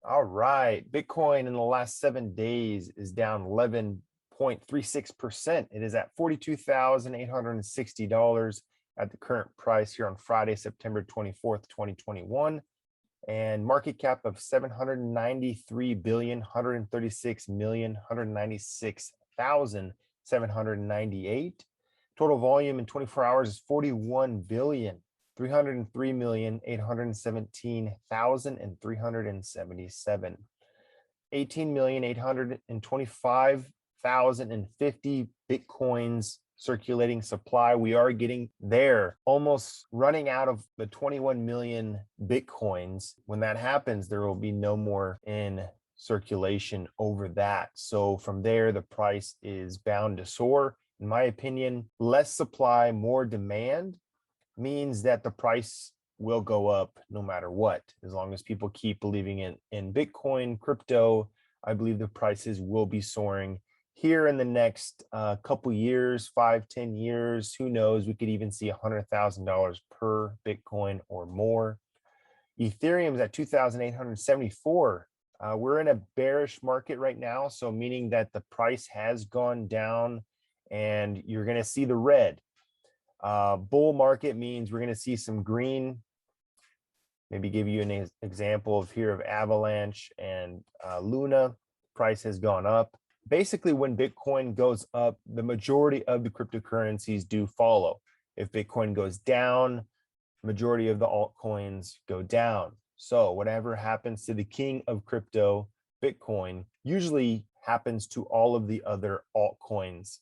All right. Bitcoin in the last 7 days is down 11.36%. It is at $42,860 at the current price here on Friday, September 24th, 2021. And market cap of 793,136,196,798. Total volume in 24 hours is 41,303,817,377. 18,825,050 Bitcoins circulating supply. We are getting there, almost running out of the 21 million Bitcoins. When that happens, there will be no more in circulation over that. So from there, the price is bound to soar. In my opinion, less supply, more demand means that the price will go up no matter what. As long as people keep believing in Bitcoin, crypto, I believe the prices will be soaring here in the next couple years, 5-10 years. Who knows? We could even see $100,000 per Bitcoin or more. Ethereum's at 2,874. We're in a bearish market right now, so meaning that the price has gone down and you're going to see the red. Bull market means we're going to see some green. Maybe give you an example of here of Avalanche and Luna. Price has gone up. Basically, when Bitcoin goes up, the majority of the cryptocurrencies do follow. If Bitcoin goes down, majority of the altcoins go down. So whatever happens to the king of crypto, Bitcoin, usually happens to all of the other altcoins.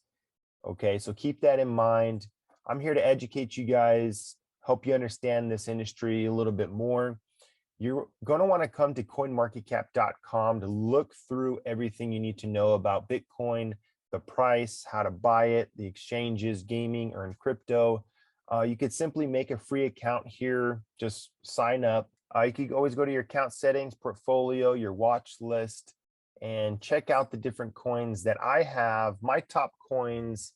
Okay, so keep that in mind. I'm here to educate you guys, help you understand this industry a little bit more. You're going to want to come to CoinMarketCap.com to look through everything you need to know about Bitcoin, the price, how to buy it, the exchanges, gaming, earn crypto. You could simply make a free account here, just sign up. You could always go to your account settings, portfolio, your watch list, and check out the different coins that I have, my top coins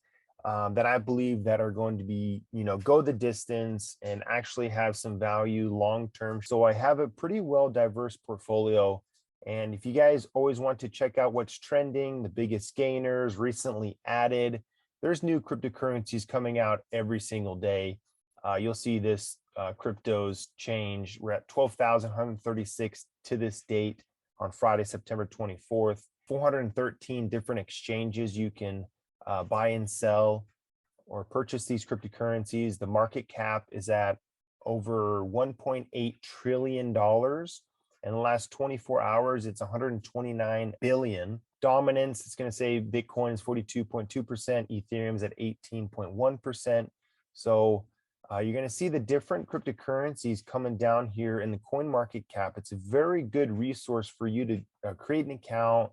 that I believe that are going to be, go the distance and actually have some value long-term. So I have a pretty well diverse portfolio. And if you guys always want to check out what's trending, the biggest gainers recently added, there's new cryptocurrencies coming out every single day. You'll see this cryptos change. We're at 12,136 to this date on Friday, September 24th, 413 different exchanges you can buy and sell or purchase these cryptocurrencies. The market cap is at over $1.8 trillion. In the last 24 hours, it's 129 billion. Dominance, it's going to say Bitcoin is 42.2%, Ethereum's at 18.1%. So you're going to see the different cryptocurrencies coming down here in the CoinMarketCap. It's a very good resource for you to create an account.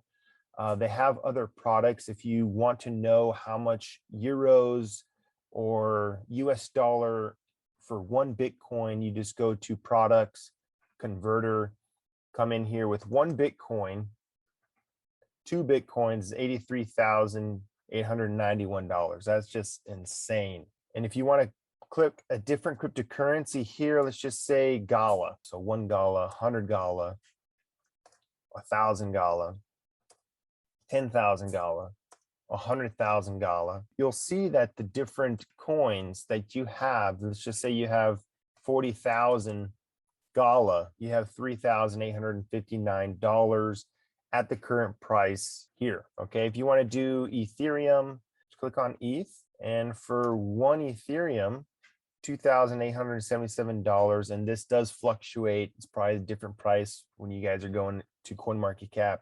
They have other products. If you want to know how much euros or US dollar for one Bitcoin, you just go to products, converter, come in here with one Bitcoin, 2 Bitcoins is $83,891. That's just insane. And if you want to click a different cryptocurrency here, let's just say Gala. So 1 Gala, 100 Gala, 1,000 Gala, 10,000 Gala, 100,000 Gala. You'll see that the different coins that you have, let's just say you have 40,000 Gala, you have $3,859 at the current price here. Okay, if you want to do Ethereum, just click on ETH, and for one Ethereum, $2,877, and this does fluctuate. It's probably a different price when you guys are going to CoinMarketCap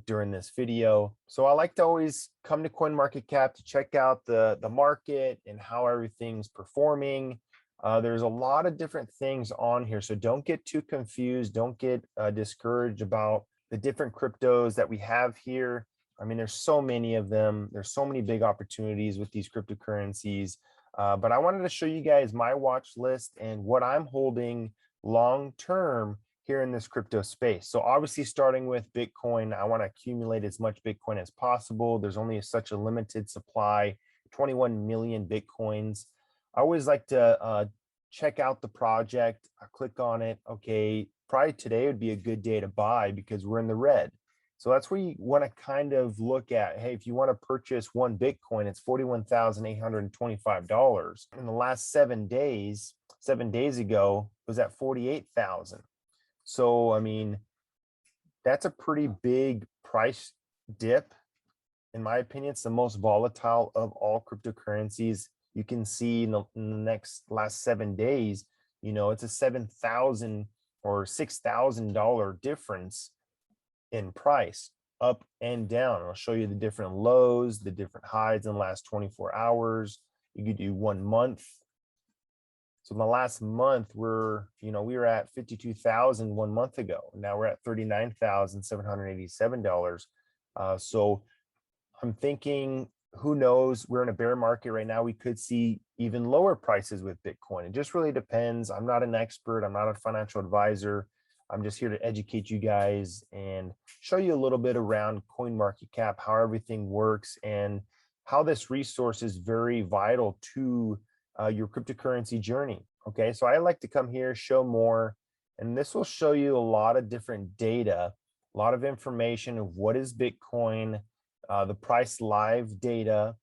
during this video. So I like to always come to CoinMarketCap to check out the market and how everything's performing. There's a lot of different things on here, so don't get too confused. Don't get discouraged about the different cryptos that we have here. I mean, there's so many of them. There's so many big opportunities with these cryptocurrencies. But I wanted to show you guys my watch list and what I'm holding long-term here in this crypto space. So obviously starting with Bitcoin, I want to accumulate as much Bitcoin as possible. There's only such a limited supply, 21 million Bitcoins. I always like to check out the project. I click on it. Okay, probably today would be a good day to buy because we're in the red. So that's where you want to kind of look at, hey, if you want to purchase one Bitcoin, it's $41,825. In the last 7 days, 7 days ago, it was at 48,000. So, I mean, that's a pretty big price dip. In my opinion, it's the most volatile of all cryptocurrencies. You can see in the last 7 days, it's a 7,000 or $6,000 difference in price, up and down. I'll show you the different lows, the different highs in the last 24 hours. You could do 1 month. So in the last month, we were at 52,000 1 month ago. Now we're at $39,787. So I'm thinking, who knows? We're in a bear market right now. We could see even lower prices with Bitcoin. It just really depends. I'm not an expert. I'm not a financial advisor. I'm just here to educate you guys and show you a little bit around CoinMarketCap, how everything works, and how this resource is very vital to your cryptocurrency journey. Okay, so I like to come here, show more, and this will show you a lot of different data, a lot of information of what is Bitcoin, the price live data.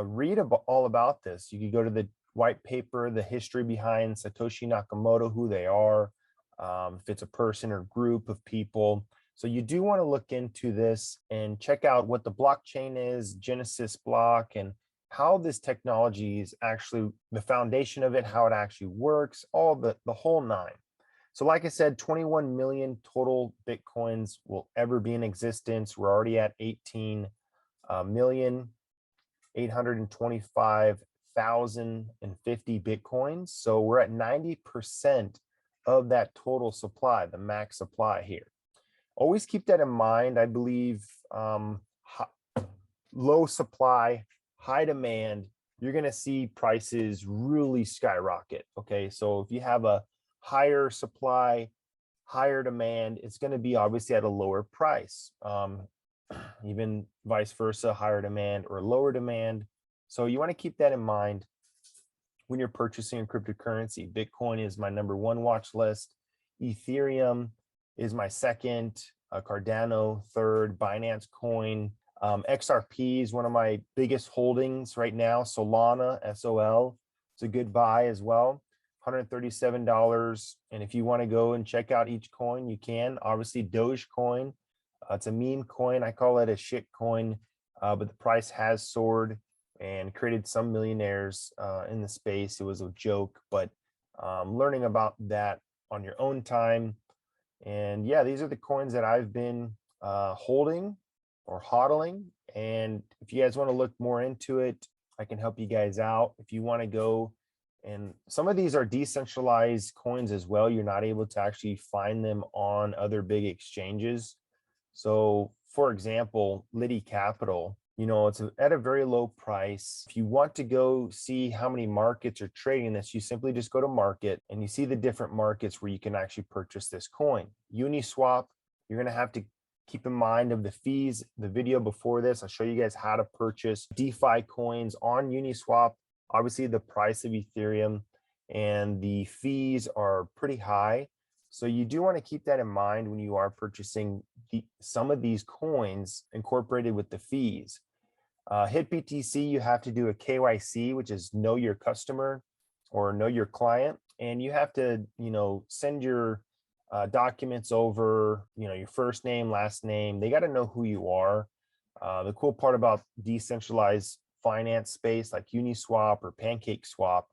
Read all about this. You could go to the white paper, the history behind Satoshi Nakamoto, who they are, if it's a person or group of people. So you do want to look into this and check out what the blockchain is, Genesis block, and how this technology is actually the foundation of it, how it actually works, all the whole nine. So like I said, 21 million total Bitcoins will ever be in existence. We're already at 18,825,050 Bitcoins. So we're at 90% of that total supply, the max supply here. Always keep that in mind. I believe low supply, high demand, you're going to see prices really skyrocket. Okay, so if you have a higher supply, higher demand, it's going to be obviously at a lower price. Even vice versa, higher demand or lower demand. So you want to keep that in mind when you're purchasing a cryptocurrency. Bitcoin is my #1 watch list. Ethereum is my second. Cardano third. Binance Coin. XRP is one of my biggest holdings right now. Solana, SOL, it's a good buy as well. $137. And if you want to go and check out each coin, you can. Obviously, Dogecoin. It's a meme coin. I call it a shit coin, but the price has soared and created some millionaires in the space. It was a joke, but learning about that on your own time. And yeah, these are the coins that I've been holding or hodling. And if you guys want to look more into it, I can help you guys out. If you want to go, and some of these are decentralized coins as well. You're not able to actually find them on other big exchanges. So for example, Liddy Capital, it's at a very low price. If you want to go see how many markets are trading this, you simply just go to market and you see the different markets where you can actually purchase this coin. Uniswap, you're going to have to keep in mind of the fees. The video before this, I'll show you guys how to purchase DeFi coins on Uniswap. Obviously, the price of Ethereum and the fees are pretty high. So you do want to keep that in mind when you are purchasing some of these coins incorporated with the fees. HitBTC, you have to do a KYC, which is know your customer or know your client. And you have to, send your documents over, your first name, last name. They got to know who you are. The cool part about decentralized finance space like Uniswap or PancakeSwap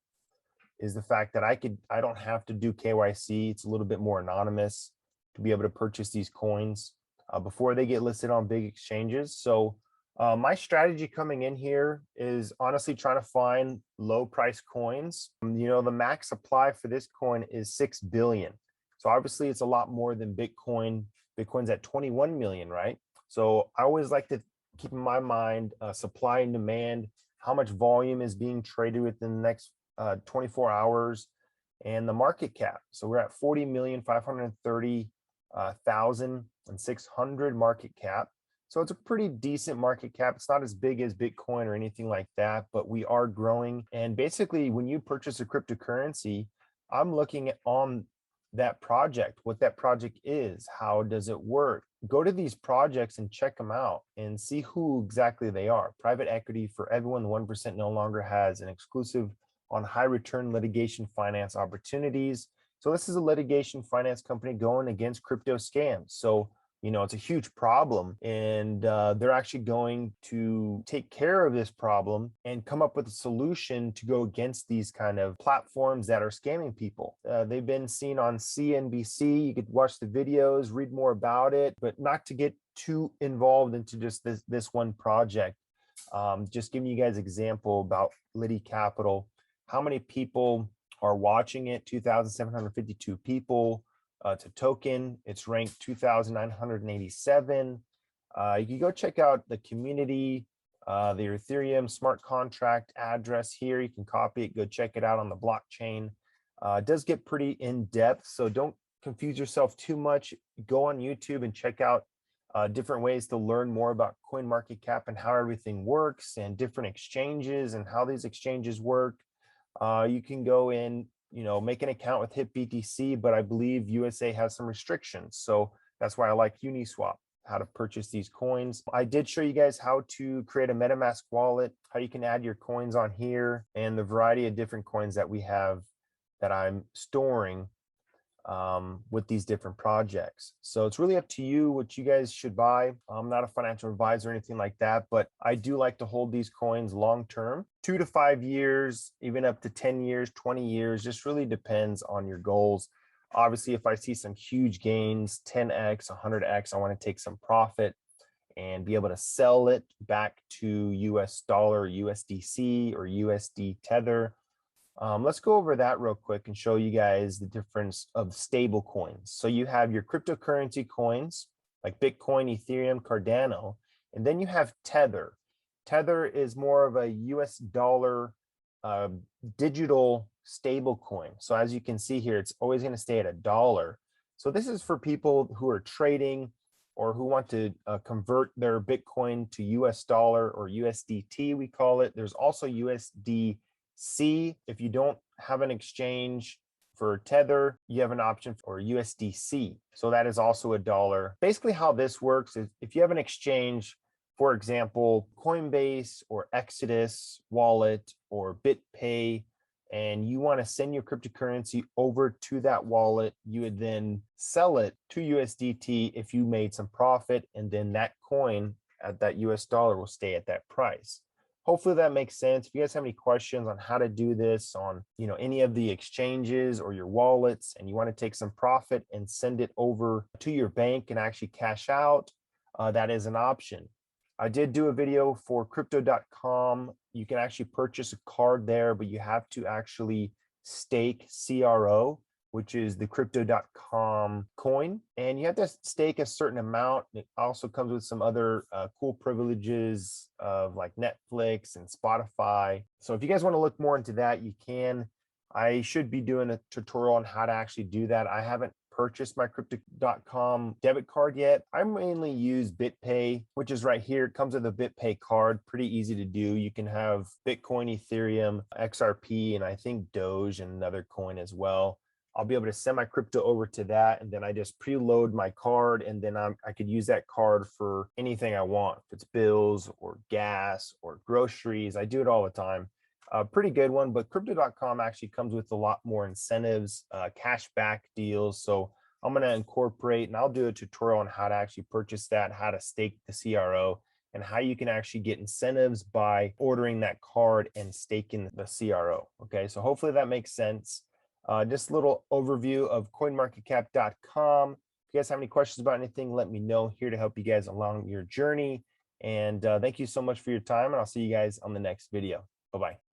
is the fact that I don't have to do KYC. It's a little bit more anonymous to be able to purchase these coins before they get listed on big exchanges. So my strategy coming in here is honestly trying to find low price coins. The max supply for this coin is 6 billion. So obviously it's a lot more than Bitcoin. Bitcoin's at 21 million, right? So I always like to keep in my mind supply and demand, how much volume is being traded within the next 24 hours, and the market cap. So we're at 40,530,600 market cap. So it's a pretty decent market cap. It's not as big as Bitcoin or anything like that, but we are growing. And basically, when you purchase a cryptocurrency, I'm looking at on that project, what that project is, how does it work. Go to these projects and check them out and see who exactly they are. Private equity for everyone, 1% no longer has an exclusive on high return litigation finance opportunities. So this is a litigation finance company going against crypto scams. So it's a huge problem, and they're actually going to take care of this problem and come up with a solution to go against these kind of platforms that are scamming people. They've been seen on CNBC. You could watch the videos, read more about it, but not to get too involved into just this one project. Just giving you guys an example about Liddy Capital, how many people are watching it. 2,752 people. To token, it's ranked 2,987. You can go check out the community, the Ethereum smart contract address here. You can copy it, go check it out on the blockchain. It does get pretty in depth, so don't confuse yourself too much. Go on YouTube and check out different ways to learn more about CoinMarketCap and how everything works, and different exchanges and how these exchanges work. You can go in, make an account with HitBTC, but I believe USA has some restrictions. So that's why I like Uniswap, how to purchase these coins. I did show you guys how to create a MetaMask wallet, how you can add your coins on here, and the variety of different coins that we have that I'm storing with these different projects. So it's really up to you what you guys should buy. I'm not a financial advisor or anything like that, but I do like to hold these coins long term, 2 to 5 years, even up to 10 years, 20 years, just really depends on your goals. Obviously, if I see some huge gains, 10x, 100x, I want to take some profit and be able to sell it back to US dollar, USDC, or USD Tether. Let's go over that real quick and show you guys the difference of stable coins. So you have your cryptocurrency coins like Bitcoin, Ethereum, Cardano, and then you have Tether. Tether is more of a US dollar digital stable coin. So as you can see here, it's always going to stay at $1. So this is for people who are trading or who want to convert their Bitcoin to US dollar, or USDT, we call it. There's also USD if you don't have an exchange for Tether, you have an option for USDC. So that is also $1. Basically, how this works is if you have an exchange, for example, Coinbase or Exodus wallet or BitPay, and you want to send your cryptocurrency over to that wallet, you would then sell it to USDT if you made some profit, and then that coin at that US dollar will stay at that price. Hopefully that makes sense. If you guys have any questions on how to do this on, any of the exchanges or your wallets, and you want to take some profit and send it over to your bank and actually cash out, that is an option. I did do a video for crypto.com. You can actually purchase a card there, but you have to actually stake CRO, which is the crypto.com coin. And you have to stake a certain amount. It also comes with some other cool privileges of like Netflix and Spotify. So if you guys want to look more into that, you can. I should be doing a tutorial on how to actually do that. I haven't purchased my crypto.com debit card yet. I mainly use BitPay, which is right here. It comes with a BitPay card, pretty easy to do. You can have Bitcoin, Ethereum, XRP, and I think Doge and another coin as well. I'll be able to send my crypto over to that, and then I just preload my card, and then I could use that card for anything I want. If it's bills or gas or groceries, I do it all the time. Pretty good one, but crypto.com actually comes with a lot more incentives, cash back deals. So I'm going to incorporate, and I'll do a tutorial on how to actually purchase that, how to stake the CRO, and how you can actually get incentives by ordering that card and staking the CRO. Okay, so hopefully that makes sense. Just a little overview of CoinMarketCap.com. If you guys have any questions about anything, let me know. Here to help you guys along your journey. And thank you so much for your time, and I'll see you guys on the next video. Bye-bye.